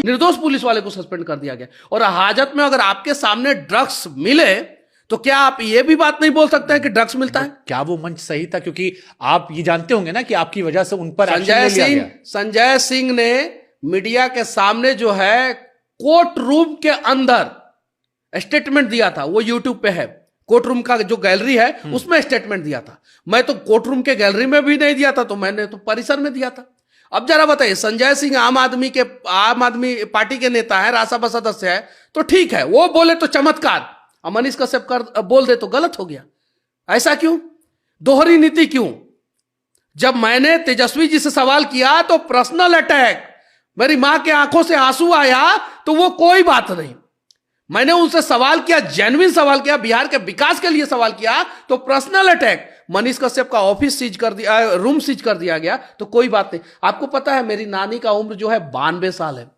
निर्दोष पुलिस वाले को सस्पेंड कर दिया गया। और हाजत में अगर आपके सामने ड्रग्स मिले तो क्या आप ये भी बात नहीं बोल सकते हैं कि ड्रग्स मिलता है? क्या वो मंच सही था? क्योंकि आप ये जानते होंगे ना कि आपकी वजह से उन पर एक्शन ले लिया गया। संजय सिंह ने मीडिया के सामने जो है कोर्ट रूम के अंदर स्टेटमेंट दिया था, वो यूट्यूब पे है, कोर्ट रूम का जो गैलरी है उसमें स्टेटमेंट दिया था। मैं तो कोर्ट रूम के गैलरी में भी नहीं दिया था, तो मैंने तो परिसर में दिया था। अब जरा बताइए, संजय सिंह आम आदमी पार्टी के नेता है, रासपा सदस्य है, तो ठीक है, वो बोले तो चमत्कार, मनीष कश्यप कर बोल दे तो गलत हो गया। ऐसा क्यों? दोहरी नीति क्यों? जब मैंने तेजस्वी जी से सवाल किया तो पर्सनल अटैक, मेरी मां के आंखों से आंसू आया, तो वो कोई बात नहीं। मैंने उनसे सवाल किया, जेन्युइन सवाल किया, बिहार के विकास के लिए सवाल किया, तो पर्सनल अटैक, मनीष कश्यप का ऑफिस सीज कर दिया, रूम सीज कर दिया गया, तो कोई बात नहीं। आपको पता है मेरी नानी का उम्र जो है 92 साल है,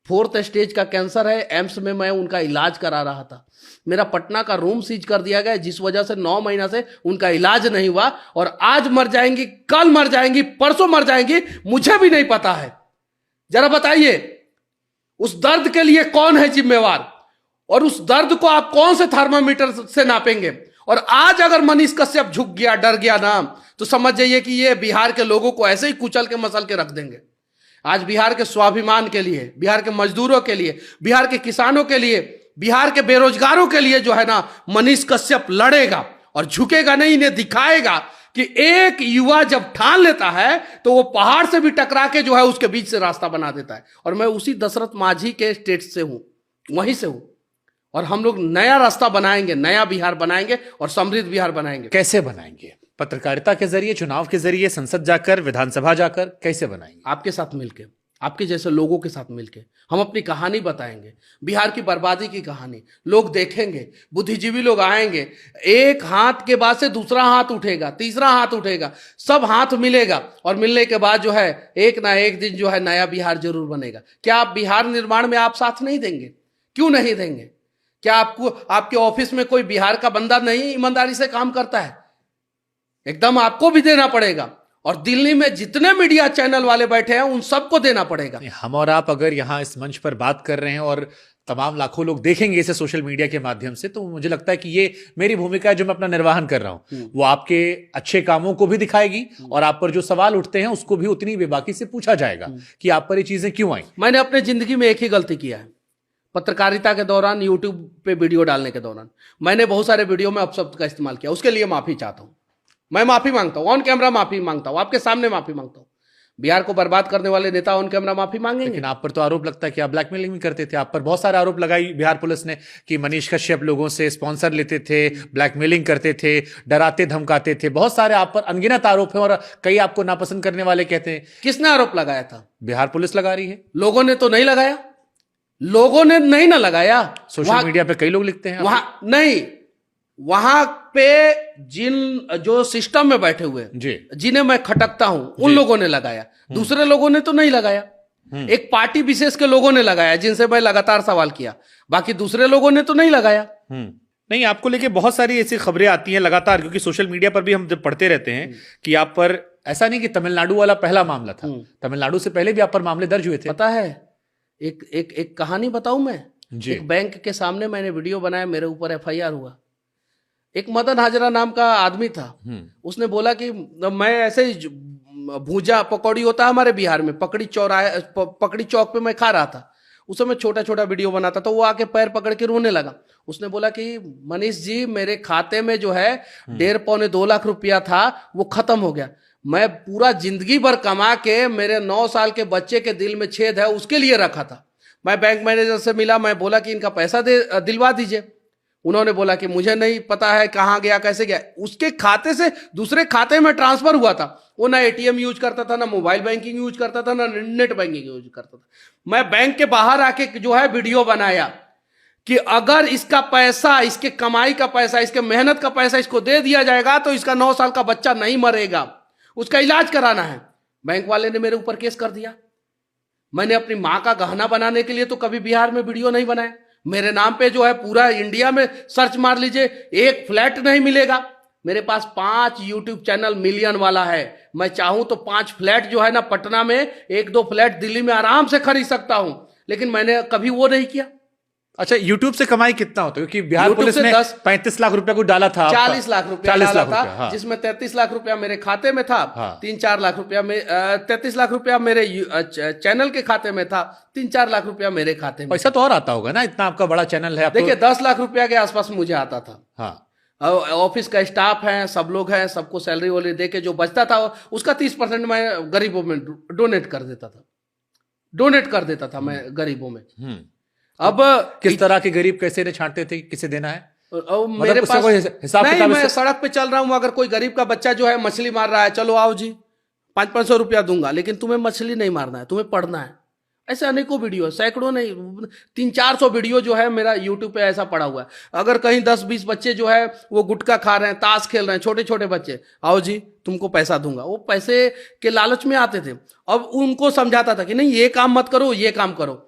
4th स्टेज का कैंसर है, एम्स में मैं उनका इलाज करा रहा था। मेरा पटना का रूम सीज कर दिया गया, जिस वजह से 9 महीना से उनका इलाज नहीं हुआ, और आज मर जाएंगी, कल मर जाएंगी, परसों मर जाएंगी, मुझे भी नहीं पता है। जरा बताइए, उस दर्द के लिए कौन है जिम्मेवार, और उस दर्द को आप कौन से थर्मामीटर से नापेंगे? और आज अगर मनीष कश्यप झुक गया, डर गया ना, तो समझ जाइए कि ये बिहार के लोगों को ऐसे ही कुचल के मसल के रख देंगे। आज बिहार के स्वाभिमान के लिए, बिहार के मजदूरों के लिए, बिहार के किसानों के लिए, बिहार के बेरोजगारों के लिए जो है ना, मनीष कश्यप लड़ेगा और झुकेगा नहीं, इन्हें दिखाएगा कि एक युवा जब ठान लेता है तो वो पहाड़ से भी टकरा के जो है उसके बीच से रास्ता बना देता है। और मैं उसी दशरथ माझी के स्टेट से हूं, वहीं से हूं, और हम लोग नया रास्ता बनाएंगे, नया बिहार बनाएंगे और समृद्ध बिहार बनाएंगे। कैसे बनाएंगे? पत्रकारिता के जरिए, चुनाव के जरिए, संसद जाकर, विधानसभा जाकर, कैसे बनाएंगे? आपके साथ मिलके, आपके जैसे लोगों के साथ मिलके हम अपनी कहानी बताएंगे, बिहार की बर्बादी की कहानी लोग देखेंगे, बुद्धिजीवी लोग आएंगे, एक हाथ के बाद से दूसरा हाथ उठेगा, तीसरा हाथ उठेगा, सब हाथ मिलेगा, और मिलने के बाद जो है एक ना एक दिन जो है नया बिहार जरूर बनेगा। क्या आप बिहार निर्माण में आप साथ नहीं देंगे? क्यों नहीं देंगे? क्या आपको, आपके ऑफिस में कोई बिहार का बंदा नहीं ईमानदारी से काम करता है? एकदम आपको भी देना पड़ेगा, और दिल्ली में जितने मीडिया चैनल वाले बैठे हैं उन सबको देना पड़ेगा। हम और आप अगर यहाँ इस मंच पर बात कर रहे हैं और तमाम लाखों लोग देखेंगे इसे सोशल मीडिया के माध्यम से, तो मुझे लगता है कि ये मेरी भूमिका है जो मैं अपना निर्वहन कर रहा हूं, वो आपके अच्छे कामों को भी दिखाएगी, और आप पर जो सवाल उठते हैं उसको भी उतनी बेबाकी से पूछा जाएगा कि आप पर ये चीजें क्यों आई। मैंने अपने जिंदगी में एक ही गलती किया है, पत्रकारिता के दौरान, यूट्यूब पे वीडियो डालने के दौरान मैंने बहुत सारे वीडियो में अपशब्द का इस्तेमाल किया। उसके लिए माफी चाहता हूं, मैं माफी मांगता हूं, ऑन कैमरा माफी मांगता हूं, आपके सामने माफी मांगता हूं। बिहार को बर्बाद करने वाले नेता ऑन कैमरा माफी मांगेंगे। लेकिन आप पर तो आरोप लगता है कि आप ब्लैकमेलिंग भी करते थे। आप पर बहुत सारे आरोप लगाई बिहार पुलिस ने कि मनीष कश्यप लोगों से स्पॉन्सर लेते थे, ब्लैकमेलिंग करते थे, डराते धमकाते थे। बहुत सारे आप पर अनगिनत आरोप हैं, और कई आपको नापसंद करने वाले कहते हैं। किसने आरोप लगाया था? बिहार पुलिस लगा रही है। लोगों ने तो नहीं लगाया, लोगों ने नहीं ना लगाया। सोशल मीडिया पे कई लोग लिखते हैं वहां नहीं, वहां पे जिन जो सिस्टम में बैठे हुए जी, जिन्हें मैं खटकता हूं, उन लोगों ने लगाया, दूसरे लोगों ने तो नहीं लगाया। एक पार्टी विशेष के लोगों ने लगाया जिनसे मैं लगातार सवाल किया, बाकी दूसरे लोगों ने तो नहीं लगाया। नहीं, आपको लेके बहुत सारी ऐसी खबरें आती हैं लगातार, क्योंकि सोशल मीडिया पर भी हम जब पढ़ते रहते हैं कि आप पर, ऐसा नहीं कि तमिलनाडु वाला पहला मामला था, तमिलनाडु से पहले भी आप पर मामले दर्ज हुए थे। पता है, एक कहानी बताऊं मैं। एक बैंक के सामने मैंने वीडियो बनाया, मेरे ऊपर FIR हुआ। एक मदन हाजरा नाम का आदमी था, उसने बोला कि मैं ऐसे ही भूजा पकौड़ी होता है हमारे बिहार में, पकड़ी चौक पे मैं खा रहा था। उस समय छोटा छोटा वीडियो बनाता, तो वो आके पैर पकड़ के रोने लगा। उसने बोला कि मनीष जी, मेरे खाते में जो है 1.5-2 लाख रुपया था, वो खत्म हो गया। मैं पूरा जिंदगी भर कमा के मेरे 9 साल के बच्चे के दिल में छेद है उसके लिए रखा था। मैं बैंक मैनेजर से मिला, मैं बोला कि इनका पैसा दिलवा दीजिए। उन्होंने बोला कि मुझे नहीं पता है कहाँ गया, कैसे गया। उसके खाते से दूसरे खाते में ट्रांसफर हुआ था। वो ना ATM यूज करता था, ना मोबाइल बैंकिंग यूज करता था, ना नेट बैंकिंग यूज करता था। मैं बैंक के बाहर आके जो है वीडियो बनाया कि अगर इसका पैसा, इसके कमाई का पैसा, इसके मेहनत का पैसा इसको दे दिया जाएगा तो इसका 9 साल का बच्चा नहीं मरेगा, उसका इलाज कराना है। बैंक वाले ने मेरे ऊपर केस कर दिया। मैंने अपनी मां का गहना बनाने के लिए तो कभी बिहार में वीडियो नहीं बनाया। मेरे नाम पे जो है पूरा इंडिया में सर्च मार लीजिए, एक फ्लैट नहीं मिलेगा। मेरे पास 5 यूट्यूब चैनल मिलियन वाला है। मैं चाहूं तो 5 फ्लैट जो है ना पटना में, 1-2 फ्लैट दिल्ली में आराम से खरीद सकता हूं। लेकिन मैंने कभी वो नहीं किया। अच्छा, यूट्यूब से कमाई कितना होता है? क्योंकि बिहार YouTube पुलिस से ने 35 लाख रुपया को डाला था, 40 लाख रुपया 40 डाला लाख था, रुपया, हाँ। जिसमें 33 लाख रुपया मेरे खाते में था, हाँ। 3-4 लाख रुपया में 33 लाख रुपया मेरे चैनल के खाते में था, 3-4 लाख रुपया मेरे खाते में। पैसा तो और आता होगा ना, इतना आपका बड़ा चैनल है। आप देखिए 10 लाख रुपया के आसपास मुझे आता था। हाँ, ऑफिस का स्टाफ है, सब लोग हैं, सबको सैलरी वैलरी दे के जो बचता था उसका 30% मैं गरीबों में डोनेट कर देता था मैं गरीबों में। अब किस तरह के गरीब कैसे ने छांटते थे, किसे देना है? मेरे पास हिसाब नहीं, किताब मैं सड़क पे चल रहा हूं, अगर कोई गरीब का बच्चा जो है मछली मार रहा है, चलो आओ जी 500-500 रुपया दूंगा, लेकिन तुम्हें मछली नहीं मारना है, तुम्हें पढ़ना है। ऐसे अनेकों वीडियो है, सैकड़ों नहीं 300-400 वीडियो जो है मेरा यूट्यूब पे ऐसा पड़ा हुआ है। अगर कहीं 10-20 बच्चे जो है वो गुटखा खा रहे हैं, ताश खेल रहे हैं, छोटे छोटे बच्चे, आओ जी तुमको पैसा दूंगा, वो पैसे के लालच में आते थे। अब उनको समझाता था कि नहीं ये काम मत करो, ये काम करो।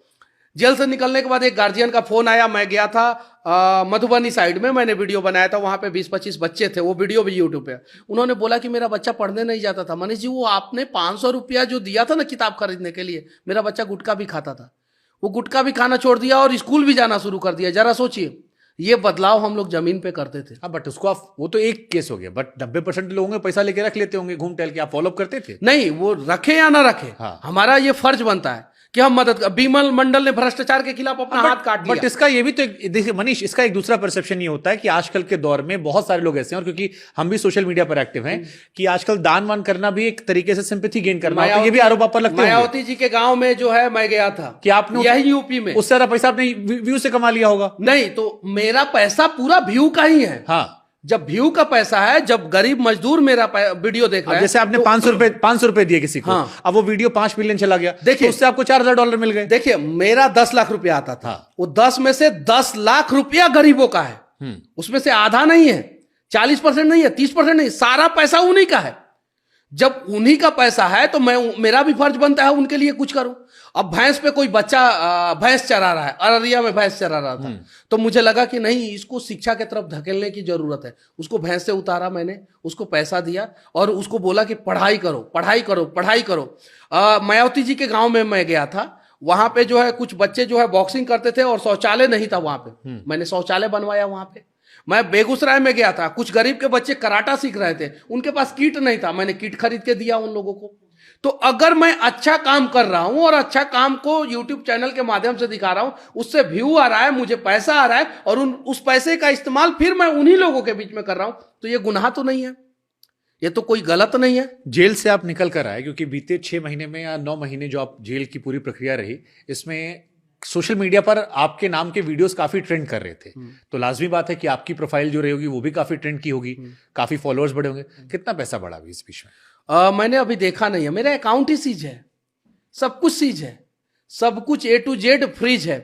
जेल से निकलने के बाद एक गार्जियन का फोन आया, मैं गया था मधुबनी साइड में, मैंने वीडियो बनाया था, वहां पे 20-25 बच्चे थे, वो वीडियो भी यूट्यूब पे। उन्होंने बोला कि मेरा बच्चा पढ़ने नहीं जाता था। मनीष जी, वो आपने 500 रुपया जो दिया था ना किताब खरीदने के लिए, मेरा बच्चा गुटखा भी खाता था, वो गुटखा भी खाना छोड़ दिया और स्कूल भी जाना शुरू कर दिया। जरा सोचिए, ये बदलाव हम लोग जमीन पे करते थे। हाँ, बट उसको आप, वो तो एक केस हो गया, बट 90% लोगों के पैसा लेके रख लेते होंगे घूम टहल के, आप फॉलोअप करते थे? नहीं, वो रखे या ना रखे, हाँ। हमारा ये फर्ज बनता है कि हम मदद। बीमल मंडल ने भ्रष्टाचार के खिलाफ अपना हाथ काट लिया। बट इसका ये भी तो देखिए मनीष, इसका एक दूसरा परसेप्शन ये होता है कि आजकल के दौर में बहुत सारे लोग ऐसे हैं, और क्योंकि हम भी सोशल मीडिया पर एक्टिव हैं, कि आजकल दान वान करना भी एक तरीके से सिंपैथी गेन करना होता है। ये भी आरोप आप पर लगते हैं। मायावती जी के गांव में जो है मैं गया था, कि आपने यही यूपी में, उससे ज्यादा पैसा आपने व्यू से कमा लिया होगा। नहीं, तो मेरा पैसा पूरा व्यू का ही है। हाँ, जब व्यू का पैसा है, जब गरीब मजदूर मेरा वीडियो देख रहा है, जैसे आपने 500 रुपए दिए किसी को, हाँ। अब वो वीडियो 5 मिलियन चला गया, देखिए, तो उससे आपको $4000 मिल गए। देखिए मेरा 10 लाख रुपया आता था, हाँ। वो 10 में से 10 लाख रुपया गरीबों का है, उसमें से आधा नहीं है, 40% नहीं है, 30% नहीं, सारा पैसा उन्हीं का है। जब उन्हीं का पैसा है तो मेरा भी फर्ज बनता है उनके लिए कुछ करूं। अब भैंस पे कोई बच्चा भैंस चरा रहा है, अररिया में भैंस चरा रहा था, तो मुझे लगा कि नहीं, इसको शिक्षा की तरफ धकेलने की जरूरत है। उसको भैंस से उतारा मैंने, उसको पैसा दिया और उसको बोला कि पढ़ाई करो, पढ़ाई करो, पढ़ाई करो। मायावती जी के गांव में मैं गया था, वहां पे जो है कुछ बच्चे जो है बॉक्सिंग करते थे और शौचालय नहीं था वहां पे, मैंने शौचालय बनवाया वहां पे। मैं बेगूसराय में गया था, कुछ गरीब के बच्चे कराटा सीख रहे थे, उनके पास किट नहीं था, मैंने किट खरीद के दिया उन लोगों को। तो अगर मैं अच्छा काम कर रहा हूं और अच्छा काम को यूट्यूब चैनल के माध्यम से दिखा रहा हूं, उससे व्यू आ रहा है, मुझे पैसा आ रहा है, और उस पैसे का इस्तेमाल फिर मैं उन्हीं लोगों के बीच में कर रहा हूं, तो ये गुनाह तो नहीं है, ये तो कोई गलत नहीं है। जेल से आप निकल कर आए, क्योंकि बीते 6 महीने में या 9 महीने जो आप जेल की पूरी प्रक्रिया रही, इसमें सोशल मीडिया पर आपके नाम के वीडियोस काफी ट्रेंड कर रहे थे, तो लाजमी बात है कि आपकी प्रोफाइल जो रही होगी वो भी काफी ट्रेंड की होगी, काफी फॉलोअर्स बढ़े होंगे। कितना पैसा बढ़ा अभी इस बीच में? मैंने अभी देखा नहीं है, मेरा अकाउंट ही सीज है, सब कुछ सीज है, सब कुछ A to Z फ्रीज है,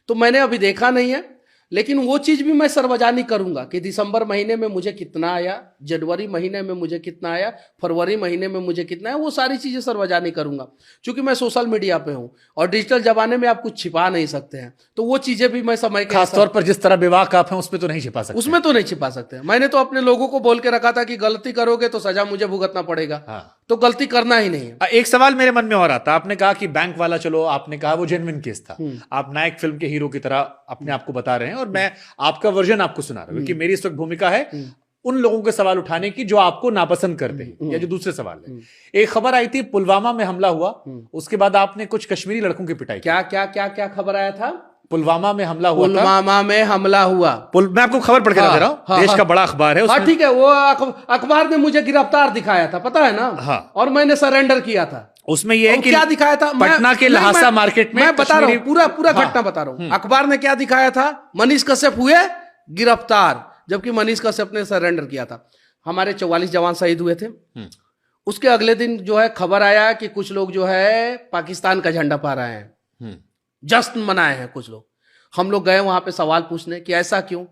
तो मैंने अभी देखा नहीं है। लेकिन वो चीज भी मैं सार्वजनिक करूंगा कि दिसंबर महीने में मुझे कितना आया, जनवरी महीने में मुझे कितना आया, फरवरी महीने में मुझे कितना है, वो सारी चीजें सार्वजनिक करूंगा। क्योंकि मैं सोशल मीडिया पे हूं और डिजिटल जमाने में आप कुछ छिपा नहीं सकते हैं, तो वो चीजें भी मैं समय के खासतौर पर जिस तरह विवाह का आप हैं उसमें तो नहीं छिपा सकते, उसमें तो नहीं छिपा सकते। मैंने तो अपने लोगों को बोल के रखा था कि गलती करोगे तो सजा मुझे भुगतना पड़ेगा। हाँ। तो गलती करना ही नहीं है। एक सवाल मेरे मन में और आता, आपने कहा कि बैंक वाला, चलो आपने कहा वो जेन्युइन केस था, आप नायक फिल्म के हीरो की तरह अपने आप को बता रहे हैं, और मैं आपका वर्जन आपको सुना रहा हूं, क्योंकि मेरी इस वक्त भूमिका है उन लोगों के सवाल उठाने की जो आपको नापसंद करते हैं या जो दूसरे सवाल है। एक खबर आई थी, पुलवामा में हमला हुआ, उसके बाद आपने कुछ कश्मीरी लड़कों की पिटाई। क्या क्या क्या क्या खबर आया था? पुलवामा में हमला हुआ, पुलवामा में हमला हुआ। मैं आपको खबर पढ़ के दे रहा हूँ, देश का बड़ा अखबार है। हाँ ठीक है, वो अखबार ने मुझे गिरफ्तार दिखाया था, पता है ना। हाँ। और मैंने सरेंडर किया था। उसमें ये है कि क्या दिखाया था, पटना के लहासा मार्केट में, मैं बता रहा हूँ, पूरा घटना बता रहा हूँ। अखबार ने क्या दिखाया था, मनीष कश्यप हुए गिरफ्तार, जबकि मनीष कश्यप ने सरेंडर किया था। हमारे 44 जवान शहीद हुए थे। उसके अगले दिन जो है खबर आया कि कुछ लोग जो है पाकिस्तान का झंडा पा रहे हैं, जश्न मनाए हैं कुछ लोग। हम लोग गए वहां पे सवाल पूछने कि ऐसा क्यों।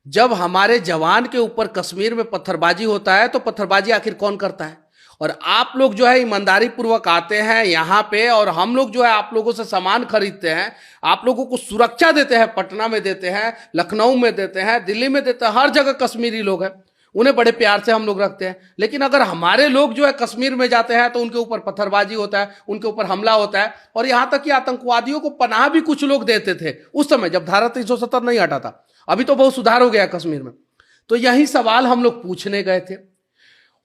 जब हमारे जवान के ऊपर कश्मीर में पत्थरबाजी होता है तो पत्थरबाजी आखिर कौन करता है, और आप लोग जो है ईमानदारी पूर्वक आते हैं यहाँ पे, और हम लोग जो है आप लोगों से सामान खरीदते हैं, आप लोगों को सुरक्षा देते हैं, पटना में देते हैं, लखनऊ में देते हैं, दिल्ली में देते हैं, हर जगह कश्मीरी लोग हैं। उन्हें बड़े प्यार से हम लोग रखते हैं। लेकिन अगर हमारे लोग जो है कश्मीर में जाते हैं तो उनके ऊपर पत्थरबाजी होता है, उनके ऊपर हमला होता है, और यहां तक कि आतंकवादियों को पनाह भी कुछ लोग देते थे उस समय जब धारा 370 नहीं हटा था। अभी तो बहुत सुधार हो गया कश्मीर में। तो यही सवाल हम लोग पूछने गए थे।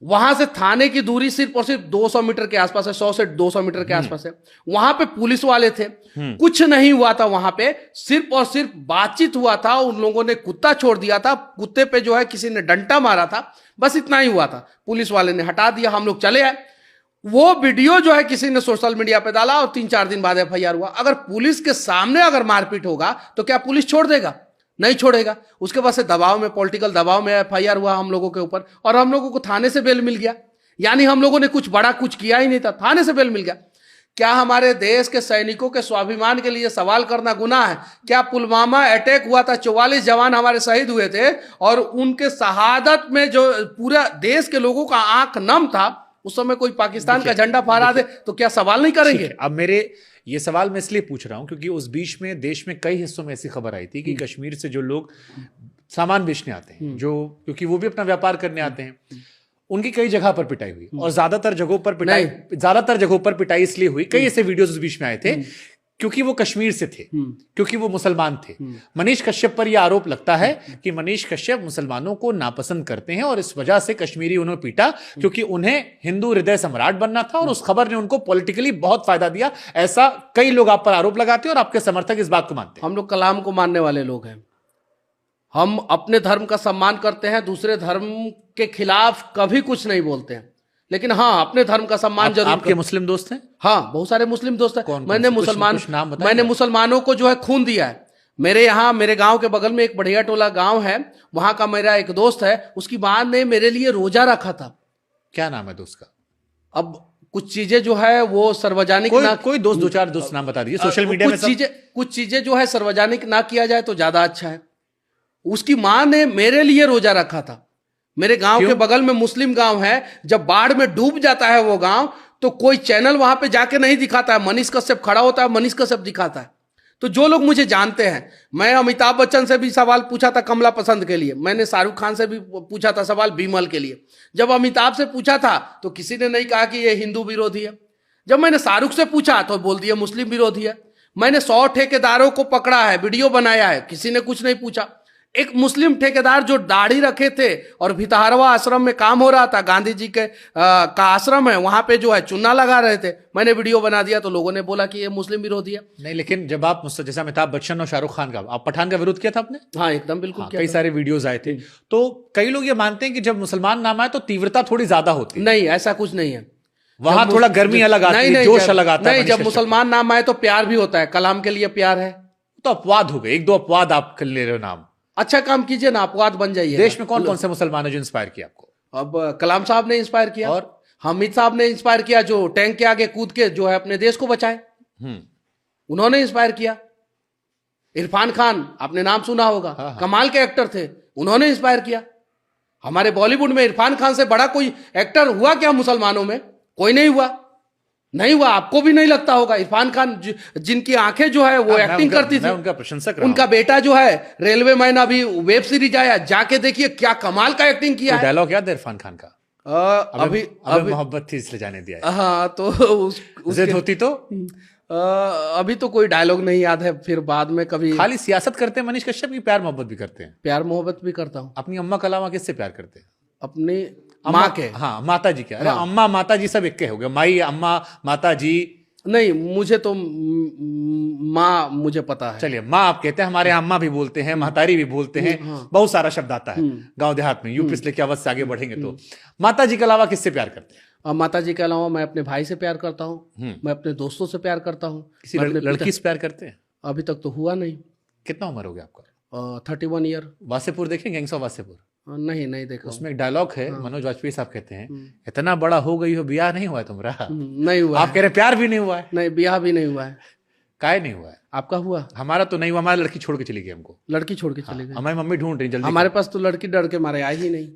वहां से थाने की दूरी सिर्फ और सिर्फ 200 मीटर के आसपास है, 100 से 200 मीटर के आसपास है। वहां पे पुलिस वाले थे, कुछ नहीं हुआ था वहां पे, सिर्फ और सिर्फ बातचीत हुआ था। उन लोगों ने कुत्ता छोड़ दिया था, कुत्ते पे जो है किसी ने डंडा मारा था, बस इतना ही हुआ था। पुलिस वाले ने हटा दिया, हम लोग चले आए। वो वीडियो जो है किसी ने सोशल मीडिया पे डाला और 3-4 दिन बाद FIR हुआ। अगर पुलिस के सामने अगर मारपीट होगा तो क्या पुलिस छोड़ देगा? नहीं छोड़ेगा। उसके बाद से दबाव में, पॉलिटिकल दबाव में FIR हुआ हम लोगों के ऊपर, और हम लोगों को थाने से बेल मिल गया। यानी हम लोगों ने कुछ बड़ा कुछ किया ही नहीं था, थाने से बेल मिल गया। क्या हमारे देश के सैनिकों के स्वाभिमान के लिए सवाल करना गुनाह है? क्या पुलवामा अटैक हुआ था, 44 जवान हमारे शहीद हुए थे, और उनके शहादत में जो पूरा देश के लोगों का आंख नम था, उस समय कोई पाकिस्तान का झंडा फहरा दे तो क्या सवाल नहीं करेंगे? अब मेरे ये सवाल मैं इसलिए पूछ रहा हूं क्योंकि उस बीच में देश में कई हिस्सों में ऐसी खबर आई थी कि कश्मीर से जो लोग सामान बेचने आते हैं, जो क्योंकि वो भी अपना व्यापार करने आते हैं, उनकी कई जगह पर पिटाई हुई, और ज्यादातर जगहों पर पिटाई इसलिए हुई, कई ऐसे वीडियोस उस बीच में आए थे क्योंकि वो कश्मीर से थे, क्योंकि वो मुसलमान थे। मनीष कश्यप पर यह आरोप लगता है कि मनीष कश्यप मुसलमानों को नापसंद करते हैं और इस वजह से कश्मीरी उन्हें पीटा क्योंकि उन्हें हिंदू हृदय सम्राट बनना था और उस खबर ने उनको पॉलिटिकली बहुत फायदा दिया। ऐसा कई लोग आप पर आरोप लगाते हैं और आपके समर्थक इस बात को मानते हैं। हम लोग कलाम को मानने वाले लोग हैं। हम अपने धर्म का सम्मान करते हैं, दूसरे धर्म के खिलाफ कभी कुछ नहीं बोलते हैं, लेकिन हाँ अपने धर्म का सम्मान जरूर। आपके मुस्लिम दोस्त हैं? हाँ, बहुत सारे मुस्लिम दोस्त हैं। मैंने मैंने मुसलमानों को जो है खून दिया है। मेरे यहाँ, मेरे गांव के बगल में एक बढ़िया टोला गांव है, वहां का मेरा एक दोस्त है, उसकी मां ने मेरे लिए रोजा रखा था। क्या नाम है दोस्त का? अब कुछ चीजें जो है वो सार्वजनिक कोई दोस्त, 2-4 दोस्त नाम बता दीजिए सोशल मीडिया में। कुछ चीजें जो है सार्वजनिक ना किया जाए तो ज्यादा अच्छा है। उसकी मां ने मेरे लिए रोजा रखा था। मेरे गांव के बगल में मुस्लिम गांव है, जब बाढ़ में डूब जाता है वो गांव तो कोई चैनल वहां पे जाके नहीं दिखाता है, मनीष कश्यप खड़ा होता है, मनीष कश्यप दिखाता है। तो जो लोग मुझे जानते हैं, मैं अमिताभ बच्चन से भी सवाल पूछा था कमला पसंद के लिए, मैंने शाहरुख खान से भी पूछा था सवाल बीमल के लिए। जब अमिताभ से पूछा था तो किसी ने नहीं कहा कि ये हिंदू विरोधी है। जब मैंने शाहरुख से पूछा तो बोल दिया मुस्लिम विरोधी है। मैंने 100 ठेकेदारों को पकड़ा है, वीडियो बनाया है, किसी ने कुछ नहीं पूछा। एक मुस्लिम ठेकेदार जो दाढ़ी रखे थे और भितारवा आश्रम में काम हो रहा था, गांधी जी के का आश्रम है, वहां पे जो है चुन्ना लगा रहे थे, मैंने वीडियो बना दिया तो लोगों ने बोला कि ये मुस्लिम विरोधी है। नहीं, लेकिन जब आप मुझसे, जैसे अमिताभ बच्चन और शाहरुख खान का, आप पठान का विरोध किया था आपने? हाँ एकदम बिल्कुल किया कई सारे वीडियोज आए थे। तो कई लोग ये मानते हैं कि जब मुसलमान नाम आए तो तीव्रता थोड़ी ज्यादा होती है। नहीं, ऐसा कुछ नहीं है। वहां थोड़ा गर्मी अलग आती है, जोश अलग आता है। नहीं, जब मुसलमान नाम आए तो प्यार भी होता है। कलाम के लिए प्यार है तो अपवाद हो गए, 1-2 अपवाद आप ले रहे हो नाम। अच्छा काम कीजिए ना, अपवाद बन जाइए। देश में कौन कौन से मुसलमान है जो इंस्पायर किया आपको? अब कलाम साहब ने इंस्पायर किया, और हामिद साहब ने इंस्पायर किया, जो टैंक के आगे कूद के जो है अपने देश को बचाए, उन्होंने इंस्पायर किया। इरफान खान, आपने नाम सुना होगा, कमाल के एक्टर थे, उन्होंने इंस्पायर किया। हमारे बॉलीवुड में इरफान खान से बड़ा कोई एक्टर हुआ क्या मुसलमानों में? कोई नहीं हुआ, नहीं हुआ। आपको भी नहीं लगता होगा। इरफान खान जिनकी आंखें जो है वो एक्टिंग करती थी, उनका प्रशंसक रहा। उनका बेटा जो है रेलवे मैन, अभी वेब सीरीज आया, जाके देखिए क्या कमाल का एक्टिंग किया है। डायलॉग याद है इरफान खान का? अभी मोहब्बत थी इसलिए जाने दिया। हाँ, तो जिद होती तो अभी तो कोई डायलॉग नहीं याद है। फिर बाद में कभी। खाली सियासत करते हैं मनीष कश्यप की प्यार मोहब्बत भी करते हैं? प्यार मोहब्बत भी करता हूँ। अपनी अम्मा के अलावा किससे प्यार करते हैं? अपनी माँ के। हाँ, माता जी के। अरे अम्मा माता जी सब एक के हो गए, माई अम्मा माता जी। नहीं, मुझे तो माँ मुझे पता है। चलिए, माँ आप कहते हैं, हमारे यहाँ अम्मा भी बोलते हैं, महतारी भी बोलते हैं, बहुत सारा शब्द आता है गांव देहात में। यूपी से लेके अवध से आगे बढ़ेंगे तो माता जी के अलावा किससे प्यार करते हैं? माता जी के अलावा मैं अपने भाई से प्यार करता हूँ, मैं अपने दोस्तों से प्यार करता हूँ। किसी लड़की से प्यार करते हैं? अभी तक तो हुआ नहीं। कितना उम्र हो गया आपका? 31 ईयर। वासेपुर देखें, गैंग्स ऑफ वासेपुर? नहीं देखा। उसमें एक डायलॉग है, मनोज वाजपेयी साहब कहते हैं, इतना बड़ा हो गई हो, ब्याह नहीं हुआ है तुम्हारा? नहीं हुआ। आप कह रहे प्यार भी नहीं हुआ है? नहीं, ब्याह भी नहीं हुआ है। काहे नहीं हुआ है? आपका हुआ? हमारा तो नहीं हुआ, हमारी लड़की छोड़ के चली गई हमको। लड़की छोड़ के चली गई? हमारी मम्मी ढूंढ रही जल्दी। हमारे पास तो लड़की डर के मारे आई ही नहीं।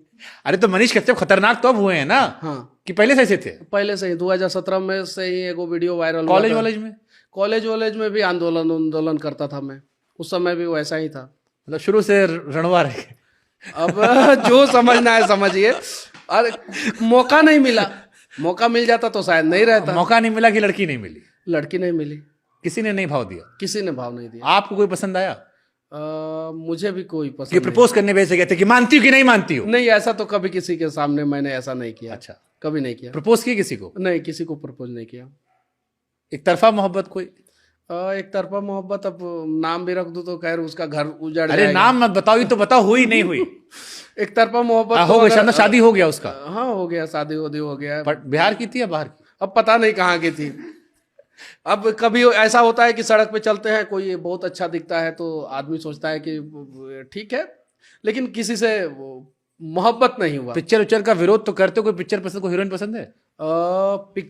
अरे तो मनीष कश्यप खतरनाक तो अब हुए हैं ना? हाँ, कि पहले से ऐसे थे? पहले से ही 2017 में से ही एगो वीडियो वायरल। कॉलेज में भी आंदोलन करता था मैं, उस समय भी वैसा ही था। मतलब शुरू से रणवा रहे? अब जो समझना है समझिए। और मौका नहीं मिला, मौका मिल जाता तो शायद नहीं रहता। मौका नहीं मिला कि लड़की नहीं मिली? लड़की नहीं मिली, किसी ने नहीं भाव दिया? किसी ने भाव नहीं दिया। आपको कोई पसंद आया मुझे भी कोई कि पसंद प्रपोज करने वैसे गए थे कि मानती हो कि नहीं मानती हो? नहीं, ऐसा तो कभी किसी के सामने मैंने ऐसा नहीं किया। अच्छा, कभी नहीं किया। प्रपोज किया किसी को? नहीं, किसी को प्रपोज नहीं किया। एक तरफा मोहब्बत कोई? एक तरफा मोहब्बत, अब नाम भी रख दूं तो खैर उसका घर उजड़ अरे जाएगा। नाम मत बताओ, ये तो बताओ हुई नहीं हुई। एक तरफा मोहब्बत हो गया, शायद शादी हो गया उसका। हाँ हो गया, शादी वादी हो गया। बिहार की थी या बाहर की? अब पता नहीं कहाँ की थी। अब कभी ऐसा होता है कि सड़क पे चलते हैं, कोई बहुत अच्छा दिखता है तो आदमी सोचता है कि ठीक है, लेकिन किसी से मोहब्बत नहीं हुआ। पिक्चर उच्चर का विरोध तो करते हो? कोई पिक्चर पसंद, कोई हीरोइन पसंद है? पिक्चर